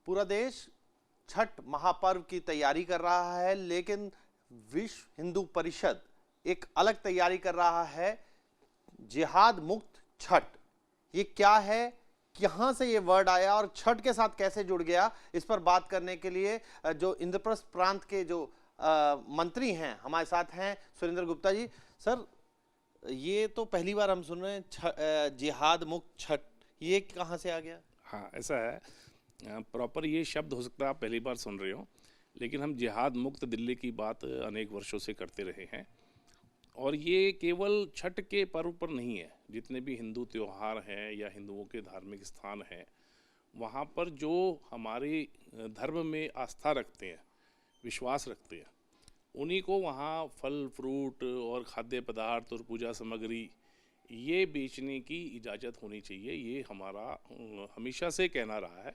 पूरा देश छठ महापर्व की तैयारी कर रहा है, लेकिन विश्व हिंदू परिषद एक अलग तैयारी कर रहा है, जिहाद मुक्त छठ। ये क्या है, कहां से ये वर्ड आया और छठ के साथ कैसे जुड़ गया, इस पर बात करने के लिए जो इंद्रप्रस्थ प्रांत के जो मंत्री हैं हमारे साथ हैं सुरेंद्र गुप्ता जी। सर, ये तो पहली बार हम सुन रहे हैं जिहाद मुक्त छठ, ये कहां से आ गया? हाँ, ऐसा है, प्रॉपर ये शब्द हो सकता है आप पहली बार सुन रहे हो, लेकिन हम जिहाद मुक्त दिल्ली की बात अनेक वर्षों से करते रहे हैं। और ये केवल छठ के पर्व पर नहीं है, जितने भी हिंदू त्यौहार हैं या हिंदुओं के धार्मिक स्थान हैं, वहाँ पर जो हमारे धर्म में आस्था रखते हैं, विश्वास रखते हैं, उन्हीं को वहाँ फल फ्रूट और खाद्य पदार्थ और पूजा सामग्री ये बेचने की इजाज़त होनी चाहिए। ये हमारा हमेशा से कहना रहा है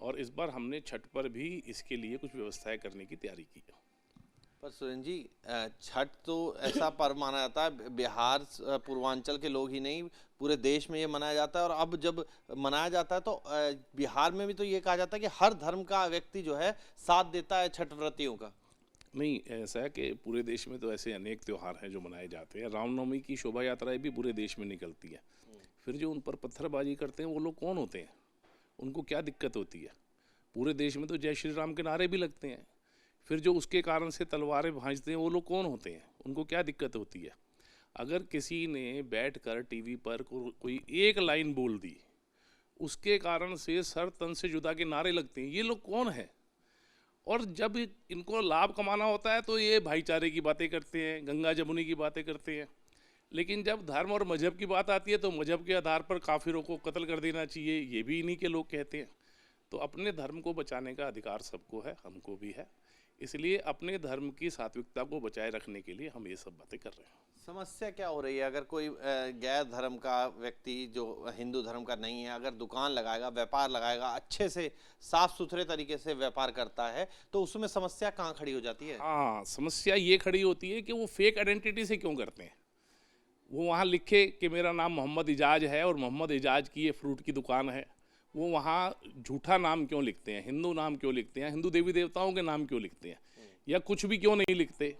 और इस बार हमने छठ पर भी इसके लिए कुछ व्यवस्थाएं करने की तैयारी की है। पर सुरेंद्र जी, छठ तो ऐसा पर्व माना जाता है, बिहार पूर्वांचल के लोग ही नहीं पूरे देश में ये मनाया जाता है। और अब जब मनाया जाता है तो बिहार में भी तो ये कहा जाता है कि हर धर्म का व्यक्ति जो है साथ देता है छठ व्रतियों का। नहीं, ऐसा है कि पूरे देश में तो ऐसे अनेक त्यौहार हैं जो मनाए जाते हैं। रामनवमी की शोभा यात्राएं भी पूरे देश में निकलती है। फिर जो उन पर पत्थरबाजी करते हैं वो लोग कौन होते हैं, उनको क्या दिक्कत होती है? पूरे देश में तो जय श्री राम के नारे भी लगते हैं। फिर जो उसके कारण से तलवारें भांजते हैं वो लोग कौन होते हैं, उनको क्या दिक्कत होती है? अगर किसी ने बैठकर टीवी पर कोई एक लाइन बोल दी, उसके कारण से सर तन से जुदा के नारे लगते हैं, ये लोग कौन हैं? और जब इनको लाभ कमाना होता है तो ये भाईचारे की बातें करते हैं, गंगा जमुनी की बातें करते हैं। लेकिन जब धर्म और मजहब की बात आती है तो मजहब के आधार पर काफिरों को कत्ल कर देना चाहिए, ये भी इन्हीं के लोग कहते हैं। तो अपने धर्म को बचाने का अधिकार सबको है, हमको भी है। इसलिए अपने धर्म की सात्विकता को बचाए रखने के लिए हम ये सब बातें कर रहे हैं। समस्या क्या हो रही है? अगर कोई गैर धर्म का व्यक्ति जो हिंदू धर्म का नहीं है, अगर दुकान लगाएगा, व्यापार लगाएगा, अच्छे से साफ सुथरे तरीके से व्यापार करता है, तो उसमें समस्या कहाँ खड़ी हो जाती है? हाँ, समस्या ये खड़ी होती है कि वो फेक आइडेंटिटी से क्यों करते हैं। वो वहाँ लिखे कि मेरा नाम मोहम्मद इजाज है और मोहम्मद इजाज की ये फ्रूट की दुकान है। वो वहाँ झूठा नाम क्यों लिखते हैं, हिंदू नाम क्यों लिखते हैं, हिंदू देवी देवताओं के नाम क्यों लिखते हैं, या कुछ भी क्यों नहीं लिखते?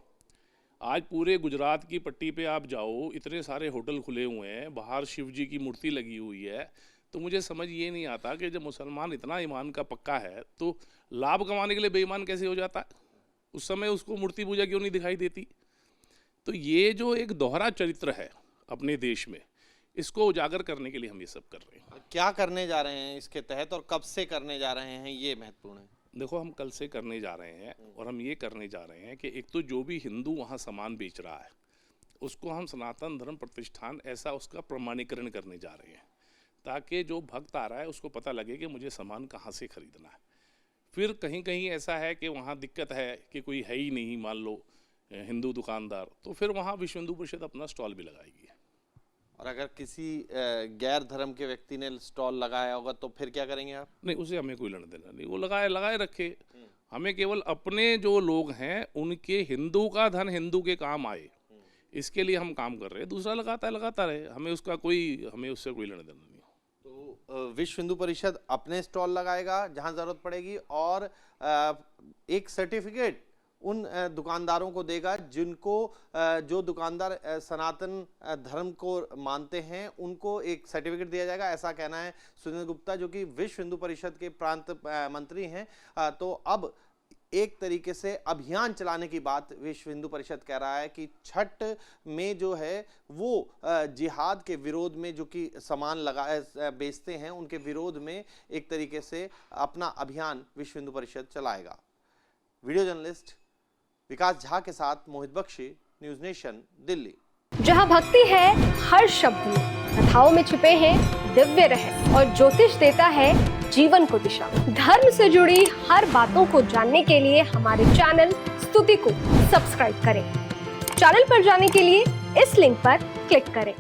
आज पूरे गुजरात की पट्टी पे आप जाओ, इतने सारे होटल खुले हुए हैं, बाहर शिव जी की मूर्ति लगी हुई है। तो मुझे समझ ये नहीं आता कि जब मुसलमान इतना ईमान का पक्का है तो लाभ कमाने के लिए बेईमान कैसे हो जाता है? उस समय उसको मूर्ति पूजा क्यों नहीं दिखाई देती? तो ये जो एक दोहरा चरित्र है अपने देश में, इसको उजागर करने के लिए हम ये सब कर रहे हैं। क्या करने जा रहे हैं इसके तहत और कब से करने जा रहे हैं, ये महत्वपूर्ण है। देखो, हम कल से करने जा रहे हैं और हम ये करने जा रहे हैं कि एक तो जो भी हिंदू वहाँ सामान बेच रहा है उसको हम सनातन धर्म प्रतिष्ठान ऐसा उसका प्रमाणीकरण करने जा रहे हैं, ताकि जो भक्त आ रहा है उसको पता लगे कि मुझे सामान कहाँ से खरीदना है। फिर कहीं कहीं ऐसा है कि वहाँ दिक्कत है कि कोई है ही नहीं, मान लो हिंदू दुकानदार, तो फिर वहाँ विश्व हिंदू परिषद अपना स्टॉल भी लगाएगी। और अगर किसी गैर धर्म के व्यक्ति ने स्टॉल लगाया होगा तो फिर क्या करेंगे आप? नहीं, उसे हमें कोई लेना देना नहीं, वो लगाए रखे। हमें केवल अपने जो लोग हैं उनके हिंदू का धन हिंदू के काम आए, इसके लिए हम काम कर रहे हैं। दूसरा लगाता रहे, हमें उससे कोई लेना देना नहीं। तो विश्व हिंदू परिषद अपने स्टॉल लगाएगा जहां जरूरत पड़ेगी और एक सर्टिफिकेट उन दुकानदारों को देगा जिनको जो दुकानदार सनातन धर्म को मानते हैं, उनको एक सर्टिफिकेट दिया जाएगा, ऐसा कहना है सुरेंद्र गुप्ता जो कि विश्व हिंदू परिषद के प्रांत मंत्री हैं। तो अब एक तरीके से अभियान चलाने की बात विश्व हिंदू परिषद कह रहा है कि छठ में जो है वो जिहाद के विरोध में जो कि सामान बेचते हैं उनके विरोध में एक तरीके से अपना अभियान विश्व हिंदू परिषद चलाएगा। वीडियो जर्नलिस्ट विकास झा के साथ मोहित बख्शी, न्यूज नेशन, दिल्ली। जहां भक्ति है हर शब्द में, कथाओं में छुपे हैं दिव्य रहस्य और ज्योतिष देता है जीवन को दिशा। धर्म से जुड़ी हर बातों को जानने के लिए हमारे चैनल स्तुति को सब्सक्राइब करें। चैनल पर जाने के लिए इस लिंक पर क्लिक करें।